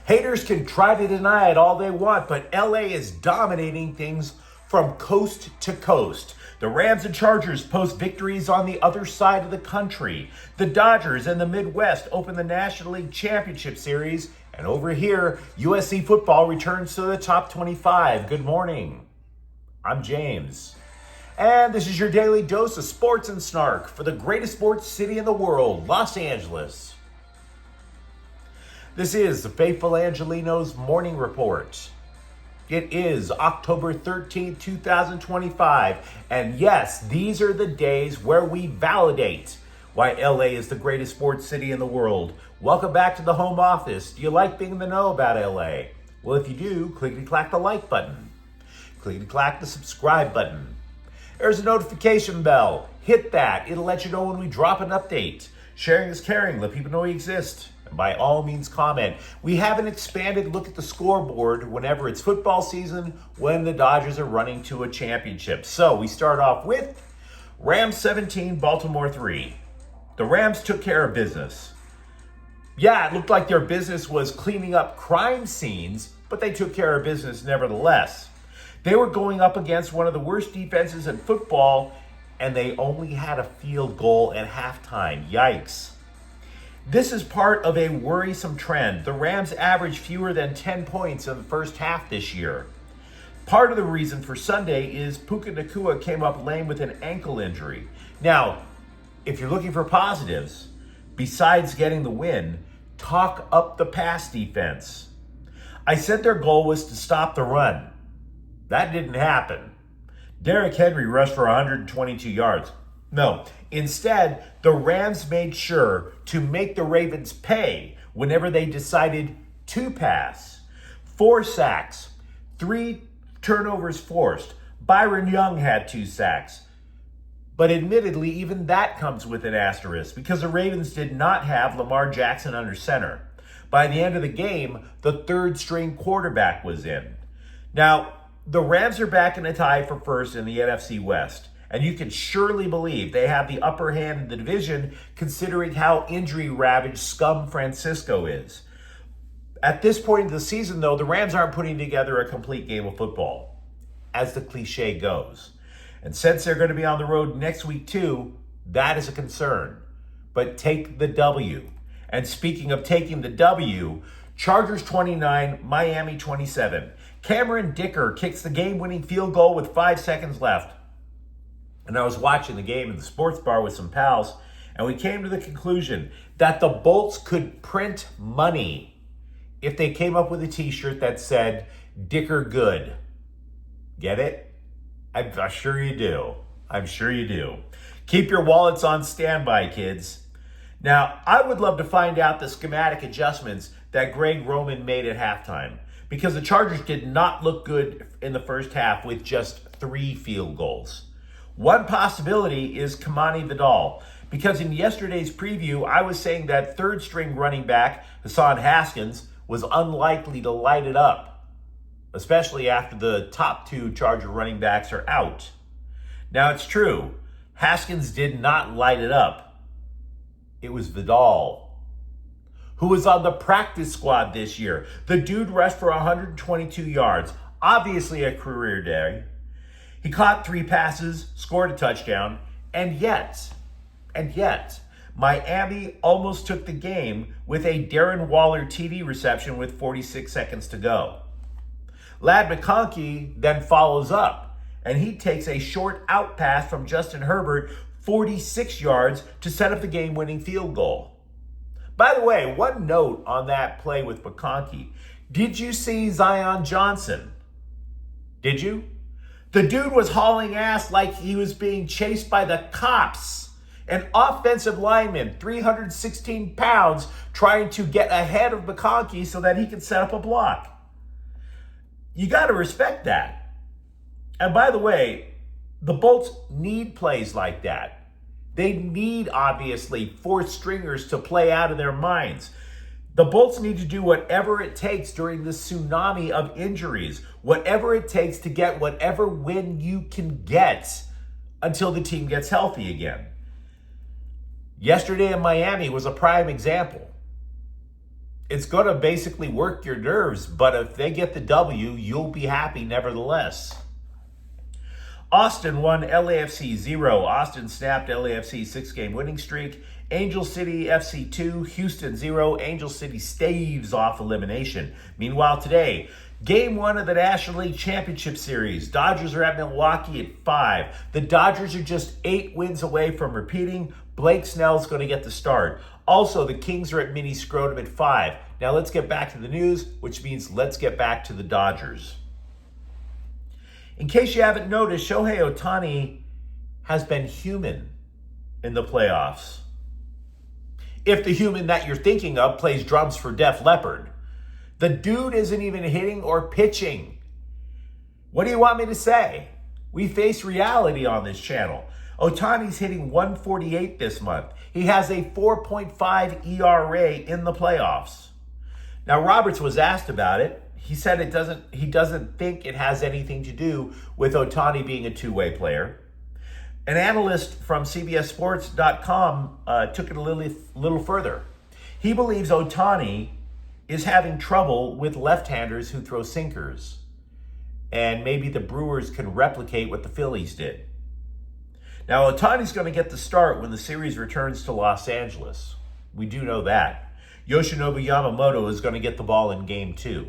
Haters can try to deny it all they want, but LA is dominating things from coast to coast. The Rams and Chargers post victories on the other side of the country. The Dodgers and the Midwest open the National League Championship Series. And over here, USC football returns to the top 25. Good morning. I'm James. And this is your daily dose of sports and snark for the greatest sports city in the world, Los Angeles. This is the Faithful Angelenos Morning Report. It is October 13th, 2025. And yes, these are the days where we validate why LA is the greatest sports city in the world. Welcome back to the home office. Do you like being in the know about LA? Well, if you do, clickety-clack the like button. Clickety-clack the subscribe button. There's a notification bell. Hit that. It'll let you know when we drop an update. Sharing is caring. Let people know we exist. And by all means, comment. We have an expanded look at the scoreboard whenever it's football season, when the Dodgers are running to a championship. So we start off with Rams 17, Baltimore 3. The Rams took care of business. Yeah, it looked like their business was cleaning up crime scenes, but they took care of business nevertheless. They were going up against one of the worst defenses in football, and they only had a field goal at halftime. Yikes. This is part of a worrisome trend. The Rams averaged fewer than 10 points in the first half this year. Part of the reason for Sunday is Puka Nacua came up lame with an ankle injury. Now, if you're looking for positives, besides getting the win, talk up the pass defense. I said their goal was to stop the run. That didn't happen. Derrick Henry rushed for 122 yards. No, instead, the Rams made sure to make the Ravens pay whenever they decided to pass. 4 sacks, 3 turnovers forced. Byron Young had 2 sacks. But admittedly, even that comes with an asterisk because the Ravens did not have Lamar Jackson under center. By the end of the game, the third-string quarterback was in. Now, the Rams are back in a tie for first in the NFC West. And you can surely believe they have the upper hand in the division considering how injury-ravaged scum Francisco is. At this point in the season, though, the Rams aren't putting together a complete game of football, as the cliche goes. And since they're going to be on the road next week too, that is a concern. But take the W. And speaking of taking the W, Chargers 29, Miami 27. Cameron Dicker kicks the game-winning field goal with 5 seconds left. And I was watching the game in the sports bar with some pals, and we came to the conclusion that the Bolts could print money if they came up with a t-shirt that said, Dicker good. Get it? I'm sure you do. I'm sure you do. Keep your wallets on standby, kids. Now, I would love to find out the schematic adjustments that Greg Roman made at halftime, because the Chargers did not look good in the first half with just 3 field goals. One possibility is Kamani Vidal, because in yesterday's preview, I was saying that third-string running back Hassan Haskins was unlikely to light it up, especially after the top 2 Charger running backs are out. Now, it's true, Haskins did not light it up. It was Vidal, who was on the practice squad this year. The dude rushed for 122 yards, obviously a career day. He caught 3 passes, scored a touchdown, and yet, Miami almost took the game with a Darren Waller TD reception with 46 seconds to go. Ladd McConkey then follows up, and he takes a short out pass from Justin Herbert, 46 yards, to set up the game-winning field goal. By the way, one note on that play with McConkey. Did you see Zion Johnson? Did you? The dude was hauling ass like he was being chased by the cops. An offensive lineman, 316 pounds, trying to get ahead of McConkey so that he could set up a block. You got to respect that. And by the way, the Bolts need plays like that. They need, obviously, 4th stringers to play out of their minds. The Bolts need to do whatever it takes during this tsunami of injuries, whatever it takes to get whatever win you can get until the team gets healthy again. Yesterday in Miami was a prime example. It's going to basically work your nerves, but if they get the W, you'll be happy nevertheless. Austin won LAFC 0. Austin snapped LAFC 6-game winning streak. Angel City FC 2, Houston 0. Angel City staves off elimination. Meanwhile, today, Game 1 of the National League Championship Series. Dodgers are at Milwaukee at 5. The Dodgers are just 8 wins away from repeating. Blake Snell's going to get the start. Also, the Kings are at Mini Scrotum at 5. Now let's get back to the news, which means let's get back to the Dodgers. In case you haven't noticed, Shohei Ohtani has been human in the playoffs. If the human that you're thinking of plays drums for Def Leppard. The dude isn't even hitting or pitching. What do you want me to say? We face reality on this channel. Ohtani's hitting 148 this month. He has a 4.5 ERA in the playoffs. Now, Roberts was asked about it. He said he doesn't think it has anything to do with Ohtani being a two-way player. An analyst from CBSSports.com took it a little further. He believes Ohtani is having trouble with left-handers who throw sinkers. And maybe the Brewers can replicate what the Phillies did. Now, Ohtani's going to get the start when the series returns to Los Angeles. We do know that. Yoshinobu Yamamoto is going to get the ball in Game 2.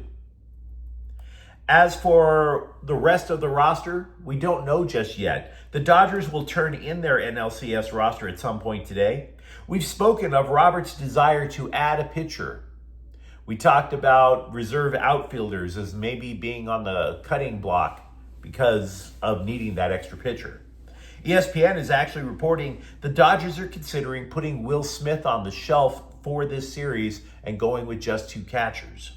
As for the rest of the roster, we don't know just yet. The Dodgers will turn in their NLCS roster at some point today. We've spoken of Roberts' desire to add a pitcher. We talked about reserve outfielders as maybe being on the cutting block because of needing that extra pitcher. ESPN is actually reporting the Dodgers are considering putting Will Smith on the shelf for this series and going with just 2 catchers.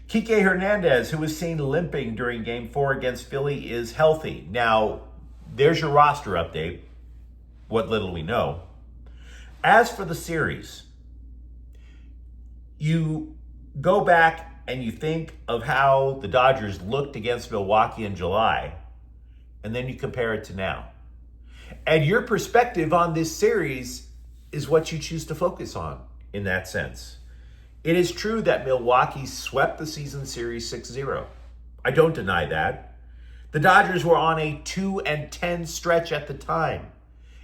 Kike Hernandez, who was seen limping during Game 4 against Philly, is healthy. Now, there's your roster update, what little we know. As for the series, you go back and you think of how the Dodgers looked against Milwaukee in July, and then you compare it to now. And your perspective on this series is what you choose to focus on in that sense. It is true that Milwaukee swept the season series 6-0. I don't deny that. The Dodgers were on a 2-10 stretch at the time.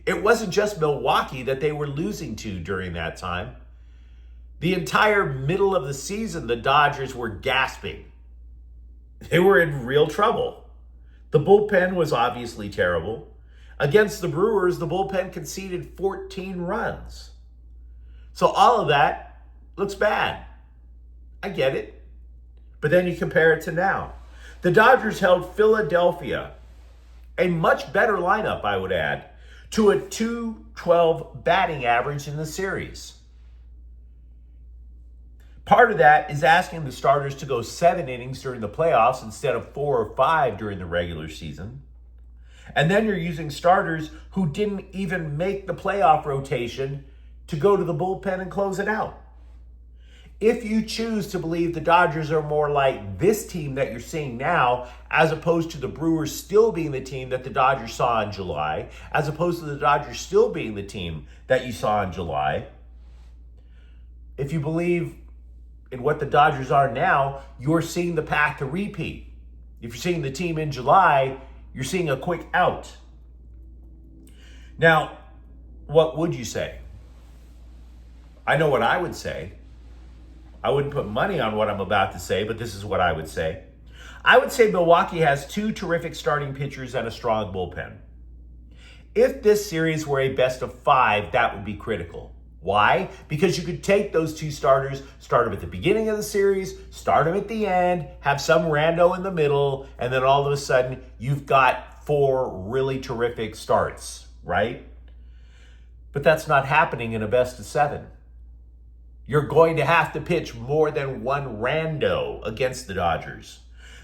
It wasn't just Milwaukee that they were losing to during that time. The entire middle of the season, the Dodgers were gasping. They were in real trouble. The bullpen was obviously terrible. Against the Brewers, the bullpen conceded 14 runs. So all of that looks bad. I get it. But then you compare it to now. The Dodgers held Philadelphia, a much better lineup, I would add, to a .212 batting average in the series. Part of that is asking the starters to go 7 innings during the playoffs instead of 4 or 5 during the regular season. And then you're using starters who didn't even make the playoff rotation to go to the bullpen and close it out. If you choose to believe the Dodgers are more like this team that you're seeing now, as opposed to the Brewers still being the team that the Dodgers saw in July, as opposed to the Dodgers still being the team that you saw in July, if you believe in what the Dodgers are now, you're seeing the path to repeat. If you're seeing the team in July, you're seeing a quick out. Now, what would you say? I know what I would say. I wouldn't put money on what I'm about to say, but this is what I would say. I would say Milwaukee has 2 terrific starting pitchers and a strong bullpen. If this series were a best of 5, that would be critical. Why? Because you could take those 2 starters, start them at the beginning of the series, start them at the end, have some rando in the middle, and then all of a sudden you've got 4 really terrific starts, right? But that's not happening in a best of 7. You're going to have to pitch more than 1 rando against the Dodgers.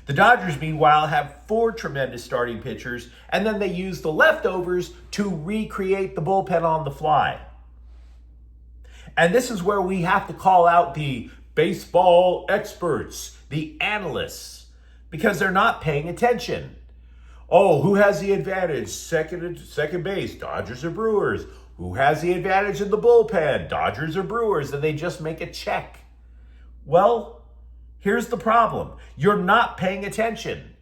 The Dodgers, meanwhile, have 4 tremendous starting pitchers, and then they use the leftovers to recreate the bullpen on the fly. And this is where we have to call out the baseball experts, the analysts, because they're not paying attention. Oh, who has the advantage? Second base, Dodgers or Brewers? Who has the advantage in the bullpen? Dodgers or Brewers? And they just make a check. Well, here's the problem. You're not paying attention.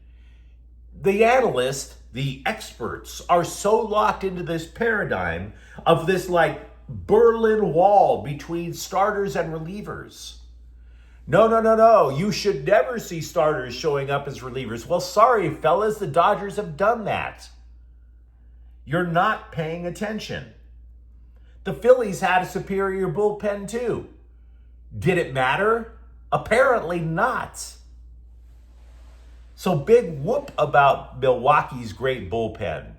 The analysts, the experts, are so locked into this paradigm of this like Berlin Wall between starters and relievers. No. You should never see starters showing up as relievers. Well, sorry, fellas, the Dodgers have done that. You're not paying attention. The Phillies had a superior bullpen too. Did it matter? Apparently not. So big whoop about Milwaukee's great bullpen.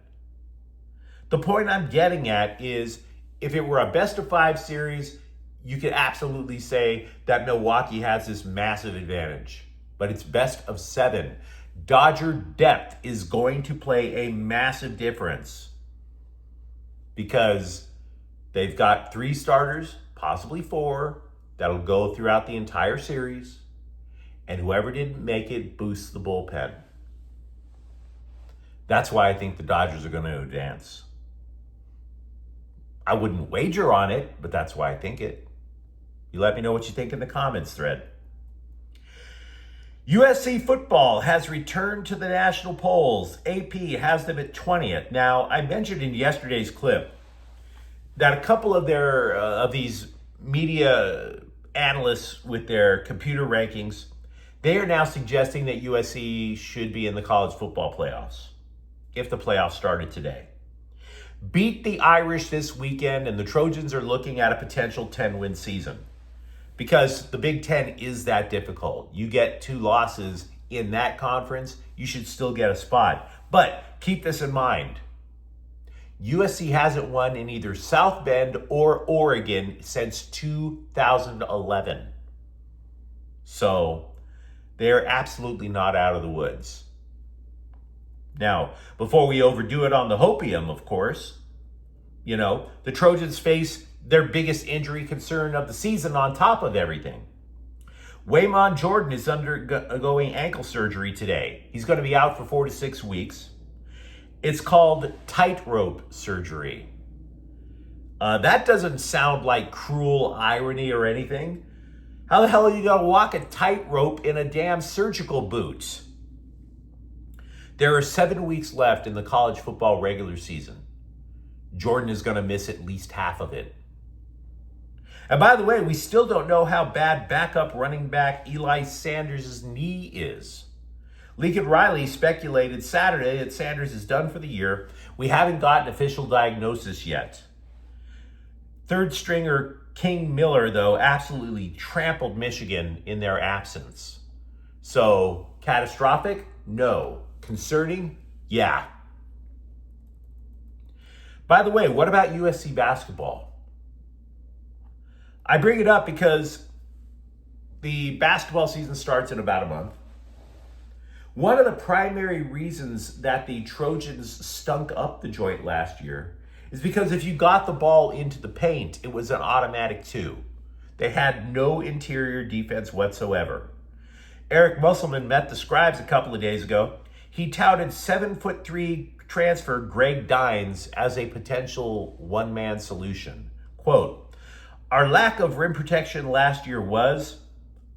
The point I'm getting at is if it were a best of 5 series, you could absolutely say that Milwaukee has this massive advantage. But it's best of 7. Dodger depth is going to play a massive difference because they've got 3 starters, possibly 4, that'll go throughout the entire series. And whoever didn't make it boosts the bullpen. That's why I think the Dodgers are going to advance. I wouldn't wager on it, but that's why I think it. You let me know what you think in the comments thread. USC football has returned to the national polls. AP has them at 20th. Now, I mentioned in yesterday's clip that a couple of these media analysts with their computer rankings, they are now suggesting that USC should be in the college football playoffs if the playoffs started today. Beat the Irish this weekend, and the Trojans are looking at a potential 10-win season because the Big Ten is that difficult. You get 2 losses in that conference, you should still get a spot. But keep this in mind. USC hasn't won in either South Bend or Oregon since 2011. So they're absolutely not out of the woods. Now, before we overdo it on the hopium, of course, the Trojans face their biggest injury concern of the season on top of everything. Waymon Jordan is undergoing ankle surgery today. He's going to be out for 4 to 6 weeks. It's called tightrope surgery. That doesn't sound like cruel irony or anything. How the hell are you going to walk a tightrope in a damn surgical boot? There are 7 weeks left in the college football regular season. Jordan is going to miss at least half of it. And by the way, we still don't know how bad backup running back Eli Sanders' knee is. Lincoln Riley speculated Saturday that Sanders is done for the year. We haven't gotten official diagnosis yet. Third stringer King Miller, though, absolutely trampled Michigan in their absence. So, catastrophic? No. Concerning? Yeah. By the way, what about USC basketball? I bring it up because the basketball season starts in about a month. One of the primary reasons that the Trojans stunk up the joint last year is because if you got the ball into the paint, it was an automatic 2. They had no interior defense whatsoever. Eric Musselman met the Scribes a couple of days ago. He touted 7'3" transfer Greg Dines as a potential one-man solution. Quote, "Our lack of rim protection last year was,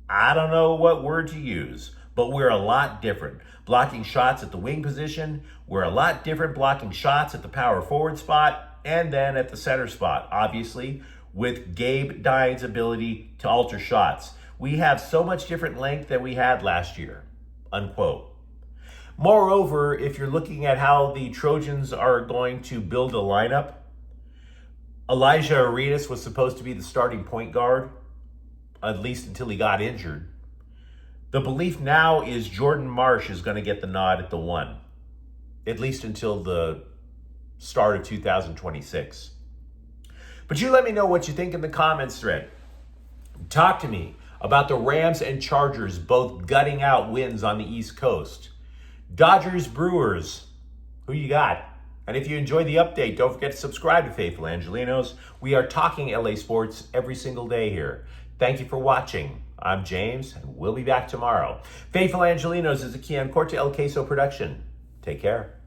I don't know what word to use, but we're a lot different. Blocking shots at the wing position, we're a lot different blocking shots at the power forward spot and then at the center spot, obviously, with Gabe Dines' ability to alter shots. We have so much different length than we had last year," unquote. Moreover, if you're looking at how the Trojans are going to build a lineup, Elijah Arenas was supposed to be the starting point guard, at least until he got injured. The belief now is Jordan Marsh is going to get the nod at the 1, at least until the start of 2026. But you let me know what you think in the comments thread. Talk to me about the Rams and Chargers both gutting out wins on the East Coast. Dodgers, Brewers, who you got? And if you enjoyed the update, don't forget to subscribe to Faithful Angelenos. We are talking LA sports every single day here. Thank you for watching. I'm James, and we'll be back tomorrow. Faithful Angelenos is a Kian Corte El Queso production. Take care.